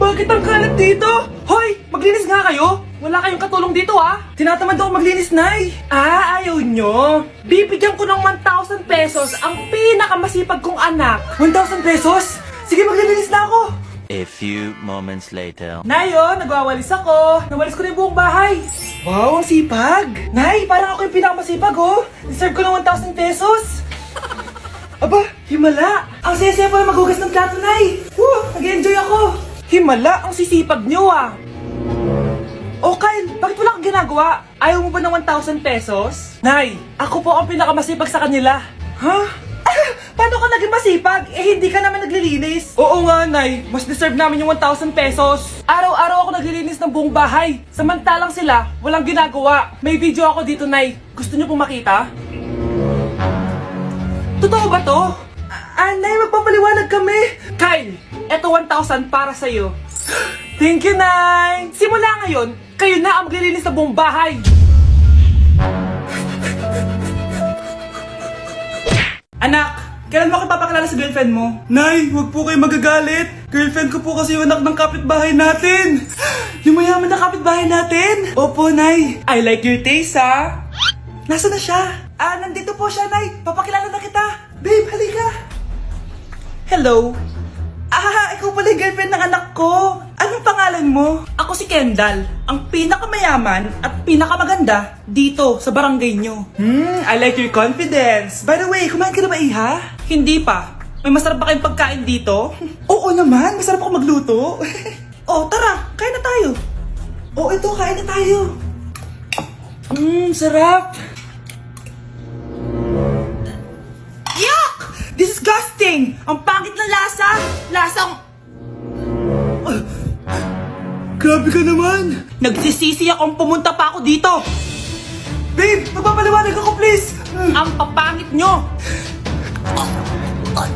Bakit ang kalat dito? Hoy! Maglinis nga kayo! Wala kayong katulong dito Tinatamad ako maglinis, Nay. Ayaw nyo. Bibigyan ko ng 1,000 pesos ang pinakamasipag kong anak. 1,000 pesos? Sige, maglilinis na ako. A few moments later. Nay, nagwawalis ako. Nawalis ko na yung buong bahay. Wow, ang sipag. Nay, parang ako yung pinakamasipag, Deserve ko ng 1,000 pesos. Aba, himala. Ang saya-saya pala maghugas ng plato, Nay. Nag-enjoy ako. Himala, ang sisipag nyo, Oh, Kyle, bakit wala kang ginagawa? Ayaw mo ba ng 1,000 pesos? Nay, ako po ang pinakamasipag sa kanila. Ha? Paano ka naging masipag? Hindi ka naman naglilinis. Oo nga, Nay. Mas deserve namin yung 1,000 pesos. Araw-araw ako naglilinis ng buong bahay. Samantalang sila, walang ginagawa. May video ako dito, Nay. Gusto niyo pong makita? Totoo ba to? Nay, magpapaliwanag kami. Kyle, eto 1,000 para sa'yo. Thank you, Nay. Simula ngayon, kayo na ang maglilinis ng buong bahay. Anak, kailan mo ako papakilala sa girlfriend mo? Nay, huwag po kayo magagalit. Girlfriend ko po kasi yung anak ng kapitbahay natin. Yung mayaman na kapitbahay natin. Opo, Nay. I like your taste, Nasaan na siya? Nandito po siya, Nay. Papakilala na kita. Babe, halika. Hello. Ikaw pala yung girlfriend ng anak ko. Anong pangalan mo? Ako si Kendall, ang pinakamayaman at pinakamaganda dito sa barangay nyo. I like your confidence. By the way, kumain ka na ba, Iha? Hindi pa. May masarap ba kayong pagkain dito? Oo naman, masarap ako magluto. Tara, kain na tayo. Ito, kain na tayo. Sarap. Yuck! Disgusting! Ang pangit na lasa! Lasang... Grabe ka naman! Nagsisisi akong pumunta pa ako dito! Babe! Magpapaliwanag ako, please! Ang papangit nyo!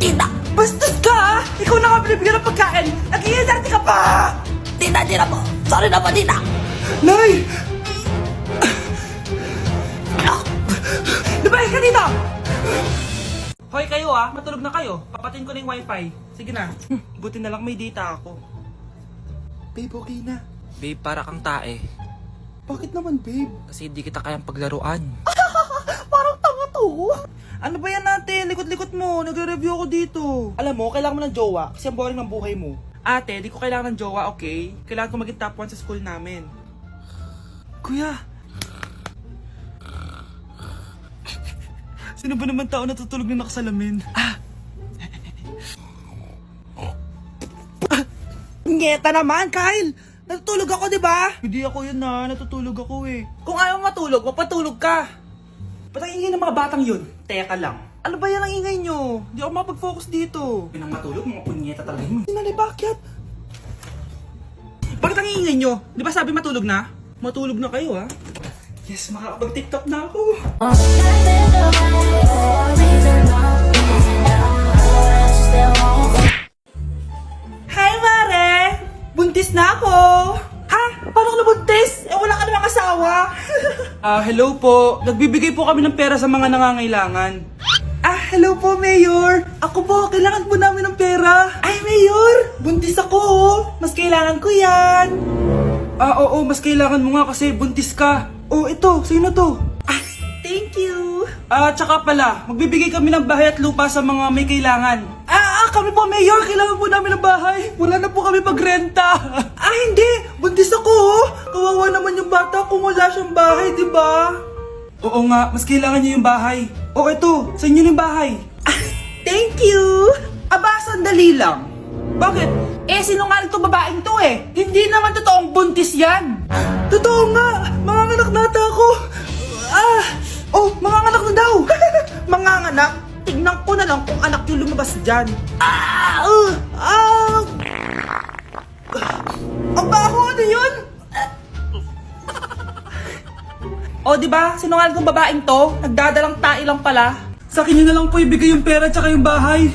Tita! Bastos ka, Ikaw na nga binibigyan ng pagkain! Nag-iinarte ka pa! Tita po! Sorry na po, Tita! Nay! Lumayas ka dito! Hoy kayo matulog na kayo. Papatin ko na yung wifi. Sige na. Buti na lang may data ako. Babe, okay na. Babe, para kang tae. Bakit naman, babe? Kasi hindi kita kayang paglaruan. Parang tanga to. Ano ba yan natin? Likot-likot mo. Nagre-review ako dito. Alam mo, kailangan mo ng jowa kasi ang boring ng buhay mo. Ate, di ko kailangan ng jowa, okay? Kailangan ko maging top 1 sa school namin. Kuya! Sino ba naman tao natutulog na nakasalamin? Ngeta naman, Kyle! Natutulog ako, di ba? Hindi ako yun natutulog ako Kung ayaw matulog, mapatulog ka. Ba't ang ingay ng mga batang yun? Teka lang. Ano ba yan ang ingay nyo? Hindi ako makapag-focus dito. Yun ang matulog, mga punyeta talaga yun. Sinanay, bakit? Bakit ang ingay nyo? Di ba sabi matulog na? Matulog na kayo, Yes, makakapag-tiktok na ako. Hi, Mare! Buntis na ako! Ha? Paano ka nabuntis? Wala ka namang asawa! Hello po. Nagbibigay po kami ng pera sa mga nangangailangan. Hello po, Mayor! Ako po, kailangan po namin ng pera. Ay, Mayor! Buntis ako, Mas kailangan ko yan. Oo, mas kailangan mo nga kasi buntis ka. Ito, sino to? Thank you! Tsaka pala, magbibigay kami ng bahay at lupa sa mga may kailangan. Kami po, Mayor! Kailangan po namin ng bahay! Wala na po kami magrenta! Hindi! Buntis ako, Kawawa naman yung bata kung wala siyang bahay, di ba? Oo nga, mas kailangan niyo yung bahay. Ito, sa inyo yung bahay. Thank you! Sandali lang. Bakit? Sinungaling tong babaeng to Hindi naman totoong buntis yan. Totoo nga! Manganganak nata ako! Manganganak na daw! Manganganak? Tignan ko na lang kung anak yung lumabas dyan. Ang baho, ano yun? Diba? Sinungaling tong babaeng to? Nagdadalang tae lang pala. Sa akin nyo na lang po ibigay yung pera tsaka yung bahay.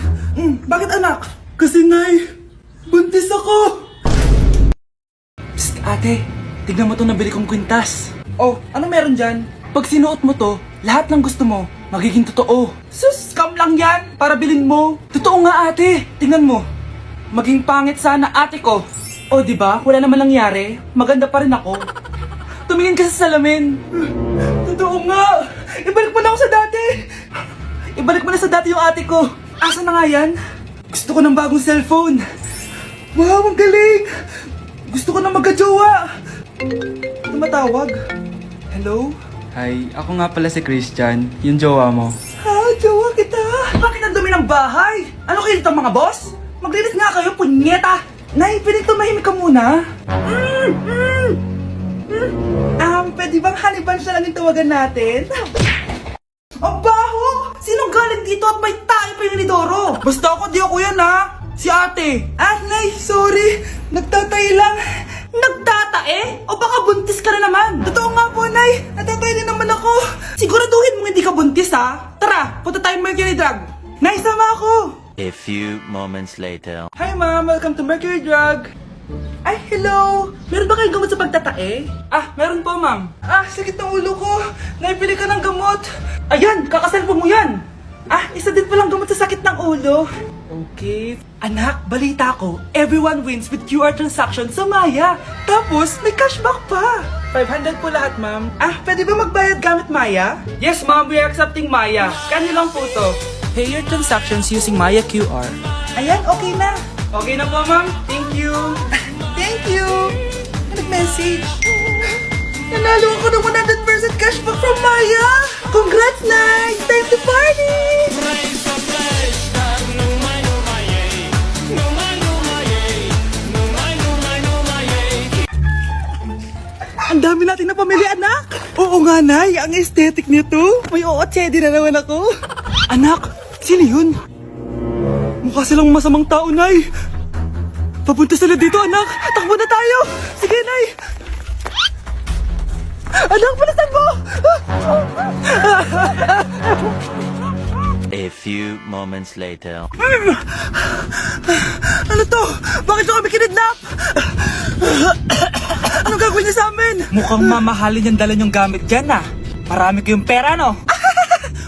Bakit anak? Kasi Nay, buntis ako! Psst, ate. Tignan mo itong nabili kong kwintas. Ano meron dyan? Pag sinuot mo to, lahat ng gusto mo, magiging totoo. Sus, scam lang yan! Para bilhin mo. Totoo nga ate. Tingnan mo. Maging pangit sana ate ko. Oh, di ba? Wala naman nangyari. Maganda pa rin ako. Tumingin ka sa salamin. Totoo nga. Ibalik mo na ako sa dati. Ibalik mo na sa dati yung ate ko. Asa na nga yan? Gusto ko ng bagong cellphone. Wow, ang galing. Gusto ko na magka-jowa. Tumatawag. Hello? Hi, ako nga pala si Christian, yung jowa mo. Ha? Jowa kita? Bakit ang dumi ng bahay? Ano kayo dito mga boss? Maglinis nga kayo, punyeta! Nay, piling tumahimik ka muna. Pwede bang honey bunch na lang yung tawagan natin? Ang baho! Sinong galing dito at may tayo pa yung inidoro? Basta ako, di ako yan ha! Si ate! Nay, sorry! Nagtatay lang! Nagtatae? O baka buntis ka na naman? Totoo nga po, Nay! Natatay din naman ako! Siguraduhin mo hindi ka buntis ha! Tara, punta tayo Mercury Drug! Nay, sama ako! A few moments later. Hi ma'am, welcome to Mercury Drug! Ay, hello! Meron ba kayong gamot sa pagtatae? Meron po ma'am. Sakit ng ulo ko! Naipili ka ng gamot! Ayan, kakaselfon mo yan! Isa din palang gamot sa sakit ng ulo. Okay. Anak, balita ko, everyone wins with QR transaction sa Maya. Tapos, may cashback pa. 500 po lahat, ma'am. Pwede ba magbayad gamit Maya? Yes, ma'am. We are accepting Maya. Kano lang po to? Pay your transactions using Maya QR. Ayan, okay na. Okay na po, ma'am. Thank you. Thank you. Nag-message. Nanalo ako ng 100% cashback from Maya. Congrats, Nay! Time to party! Ang dami natin na pamilya, anak! Oo nga, Nay. Ang aesthetic nito. May ootsedi na naman ako. Anak, sino yun? Mukha silang masamang tao, Nay. Papunta sila dito, anak. Takbo na tayo. Sige, Nay. Anak, palasan mo! A few moments later. Ano to? Bakit nyo kami kinidnap? Anong gagawin niya sa amin? Mukhang mamahalin yung dala yung gamit dyan Marami kayong pera, no?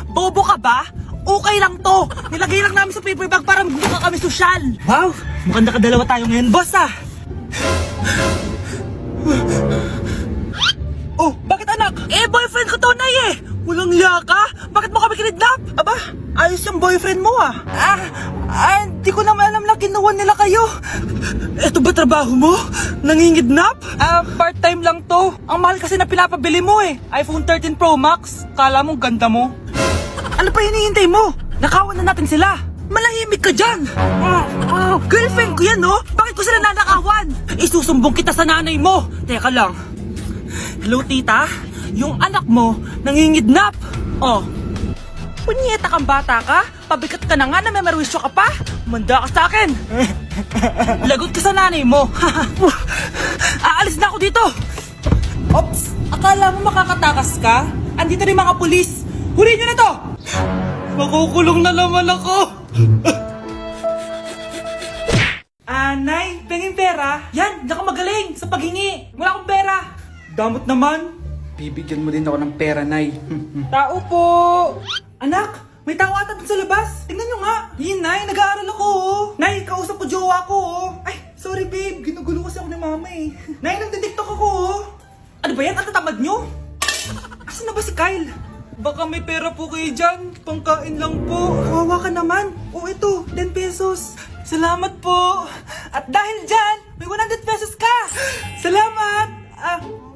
Bobo ka ba? Okay lang to. Nilagay lang namin sa paper bag para magbuka kami sosyal. Wow! Mukhang nakadalawa tayo ngayon, boss Oh, bakit anak? Boyfriend ko to, Nay Walang liya ka? Bakit mo kami kinidnap? Aba, ayos yung boyfriend mo hindi ko naman alam na kinuha nila kayo. Ito ba trabaho mo? Nangingidnap? Part-time lang to. Ang mahal kasi na pinapabili mo iPhone 13 Pro Max. Kala mo ganda mo. Ano pa hinihintay mo? Nakawan na natin sila. Malahimik ka dyan. Girlfriend ko yan, no? Bakit ko sila nanakawan? Isusumbong kita sa nanay mo. Teka lang. Hello, tita? Yung anak mo, nangingidnap. Punyeta kang bata ka? Pabigat ka na nga na may merwisyo ka pa? Manda ka sa akin. Lagot ka sa nanay mo. Aalis na ako dito. Ops, akala mo makakatakas ka? Andito rin mga pulis. Huli nyo na to! Makukulong na naman ako. Nay, pengin pera? Yan, di ako magaling sa paghingi. Wala akong pera. Damot naman. Bibigyan mo din ako ng pera, Nay. Tao po. Anak, may tao ata dun sa labas. Tingnan nyo nga. Yun, Nay, nag-aaral ako, Nay, kausap ko jowa ko, Ay, sorry, babe. Ginugulo kasi ako ni mama, Nay, nagtitiktok ako, Ano ba yan? Ang tatamad nyo? Asan na ba si Kyle? Baka may pera po kayo dyan. Pangkain lang po. Kawawa ka naman. Ito, 10 pesos. Salamat po. At dahil dyan, may 100 pesos ka. Salamat.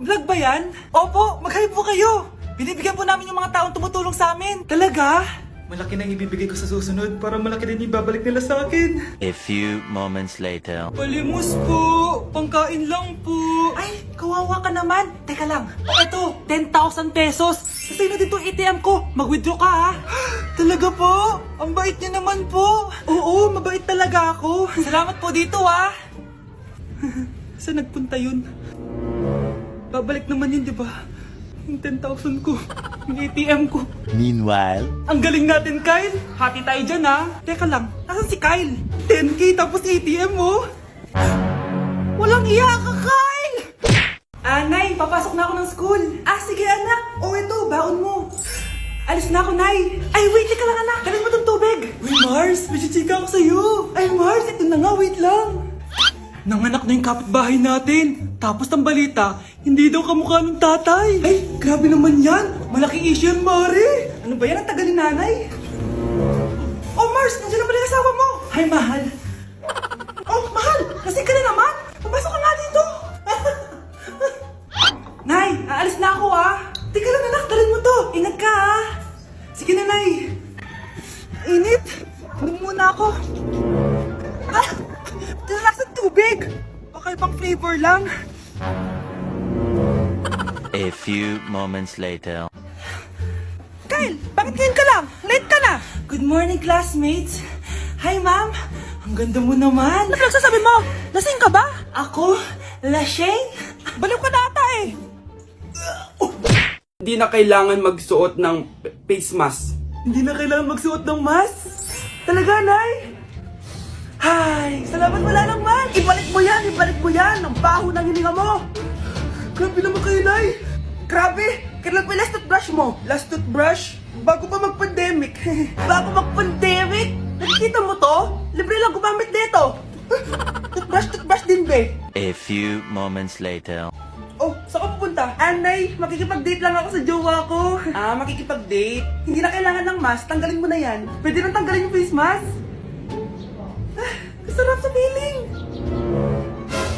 Vlog ba yan? Opo, mag-hi po kayo. Binibigyan po namin yung mga taong tumutulong sa amin. Talaga? Malaki na ibibigay ko sa susunod para malaki din ibabalik nila sa akin. A few moments later. Palimos po. Pangkain lang po. Ay, kawawa ka naman. Teka lang. Ito, 10,000 pesos. Kasi na dito ATM ko. Mag-withdraw ka, Talaga po? Ang bait niya naman po. Oo, mabait talaga ako. Salamat po dito, Saan nagpunta yun? Babalik naman yun, di ba? Yung 10,000 ko. Yung ATM ko. Meanwhile. Ang galing natin, Kyle. Hati tayo dyan, Teka lang, nasan si Kyle? 10K tapos ATM mo? Walang iya ka, Kyle! Nay, papasok na ako ng school. Sige, anak. Ito, baon mo. Alis na ako, Nay. Ay, wait, teka lang, anak. Dalhin mo tong tubig. Uy, Mars, may chichika ako sa'yo. Ay, Mars, ito na nga, wait lang. Nanganak na yung kapitbahay natin. Tapos ang balita, hindi daw kamukha ng tatay. Ay, grabe naman yan. Malaking issue yan, Mari. Ano ba yan? Ang tagal ni nanay. Oh, Mars, nandiyan na pala yung asawa mo. Hi, mahal. Oh, mahal, lasing ka na naman. Papasok ka nga dito. Nay, aalis na ako ah. Teka lang anak, dalhin mo to. Ingat ka ah. Sige na, Nay. Init. Inom muna ako. Ah, tinalakas ng tubig. Baka ibang flavor lang. A few moments later. Kyle, bakit ngayon ka lang? Late ka na. Good morning, classmates. Hi, ma'am. Ang ganda mo naman. Ano nagsasabi mo? Lasing ka ba? Ako? Lasing? Baliw ka na ata eh. Hindi na kailangan magsuot ng face mask. Hindi na kailangan magsuot ng mask? Talaga, Nay? Hi, salamat wala lang, man. Ibalik mo yan, ibalik mo yan. Ang baho ng hininga mo. Grabe naman kayo, Nay. Grabe, kailan pa yung last toothbrush mo? Last toothbrush? Bago pa mag-pandemic. Bago mag-pandemic? Nakikita mo to? Libre lang gumamit dito. Toothbrush din, be. A few moments later. Oh, saan ka pupunta? Anay, makikipag-date lang ako sa jowa ko. Ah, makikipag-date? Hindi na kailangan ng mask, tanggalin mo na yan. Pwede nang tanggalin yung face mask? Ah, kasarap sa feeling.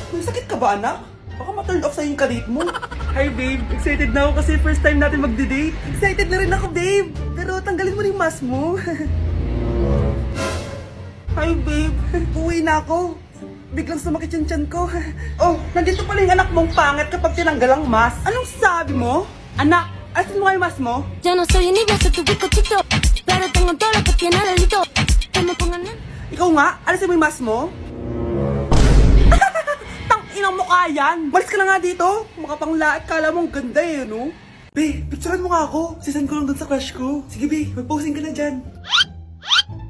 May sakit ka ba, anak? Baka ma-turn off sa'yo yung kadate mo. Hi, babe. Excited na ako kasi first time natin magde-date. Excited na rin ako, babe. Pero tanggalin mo rin yung mask mo. Hi, babe. Uwi na ako. Biglang sumakit yung tiyan ko. Oh, nandito pala yung anak mong pangit kapag tinanggal ang mask. Anong sabi mo? Anak, asin mo nga yung mask mo? Yo no soy envidioso, tu bizcochito, pero tengo todo lo que tiene delito. Que me pongan en... Ikaw nga, alisin mo yung mask mo? Tang inang mukha yan! Malis ka na nga dito! Makapanglait, kala mo ang ganda eh, no? Be, picturean mo nga ako. Sisend ko lang dun sa crush ko. Sige, be, mag-posing ka na dyan.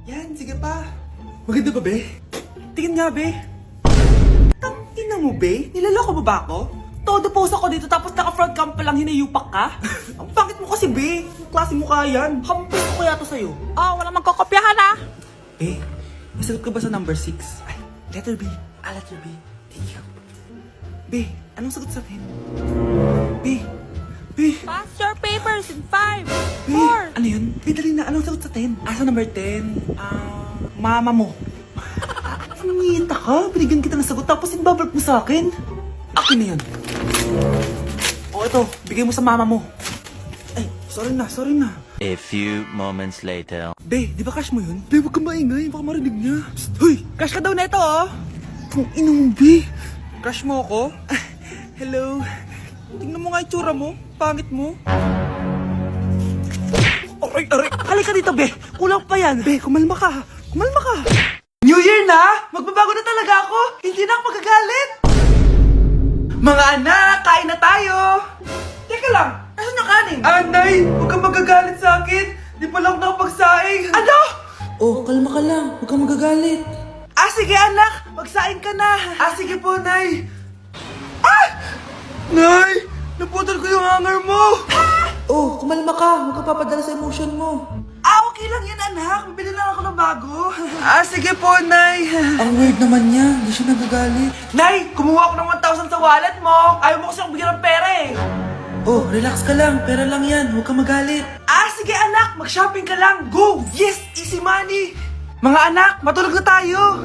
Yan, sige pa. Maganda ba, be? Tingin nga, be. Tang ina mo, be? Nilaloko mo ba ako? Todo post ako dito tapos naka-front cam pa lang hinayupak ka? Ang pangit mo kasi, be. Ang klase mukha yan. Hampis ko kaya to sa'yo. Oh, walang magkokopyahan ah. Eh, nasagot ka ba sa number 6? Ay, letter B. Letter B. Thank you. B, anong sagot sa akin? B. B. Pass your papers in 5, B. 4. Ano yun? B, dali na. Anong sagot sa 10? Sa number 10? Mama mo. Nangihita ka? Binigyan kita ng sagot tapos ibabalik mo sa akin. Akin na yan. O, ito. Bigay mo sa mama mo. Ay, sorry na. A few moments later. Be, di ba crush mo yun? Be, huwag kang maingay. Baka marinig niya. Psst, hoy! Crush ka daw na ito, oh! Kung inong, Be. Crush mo ako? Hello? Tingnan mo nga yung tsura mo. Pangit mo. Aray! Halika dito, Be. Kulang pa yan. Be, kumalma ka. New Year na! Magbabago na talaga ako. Hindi na ako magagalit. Mga anak, kain na tayo. Teka lang, asan yung kanin? Anay, huwag kang magagalit sa akin. Di pa lang nakapagsaing. Ano? Oh, kalma ka lang. Huwag kang magagalit. Ah, sige anak. Magsaing ka na. Ah, sige po, Nay. Ah! Nay! Naputol ko yung hanger mo. Ah! Oh, kumalma ka. Huwag ka papadala sa emotion mo. Ah, okay lang yan, anak. Bibili lang ako ng bago. Ah, sige po, Nay. Ang weird naman niya. Hindi siya nagagalit. Nay, kumuha ako ng 1,000 sa wallet mo. Ayaw mo kasi akong bigyan ng pera eh. Oh, relax ka lang. Pera lang yan. Huwag kang magalit. Ah, sige anak. Mag-shopping ka lang. Go! Yes! Easy money! Mga anak, matulog na tayo.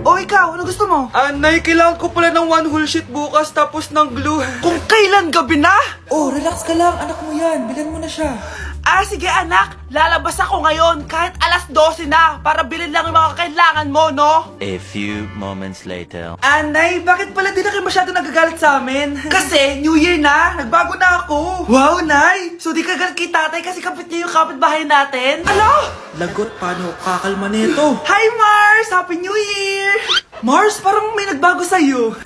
O ikaw, ano gusto mo? Nay, kailangan ko pala ng one whole sheet bukas tapos ng glue. Kung kailan gabi na? Oh, relax ka lang. Anak mo yan. Bilan mo na siya. Ah, sige anak. Lalabas ako ngayon kahit alas 12 na para bilhin lang yung mga kailangan mo, no? A few moments later. Nay, bakit pala di na kayo masyado nagagalit sa amin? Kasi, New Year na, nagbago na ako. Wow, Nay! So di ka galit kay tatay kasi kapit niya yung kapitbahay natin? Ano? Lagot, paano kakalma nito? Hi, Mars! Happy New Year! Mars, parang may nagbago sa'yo.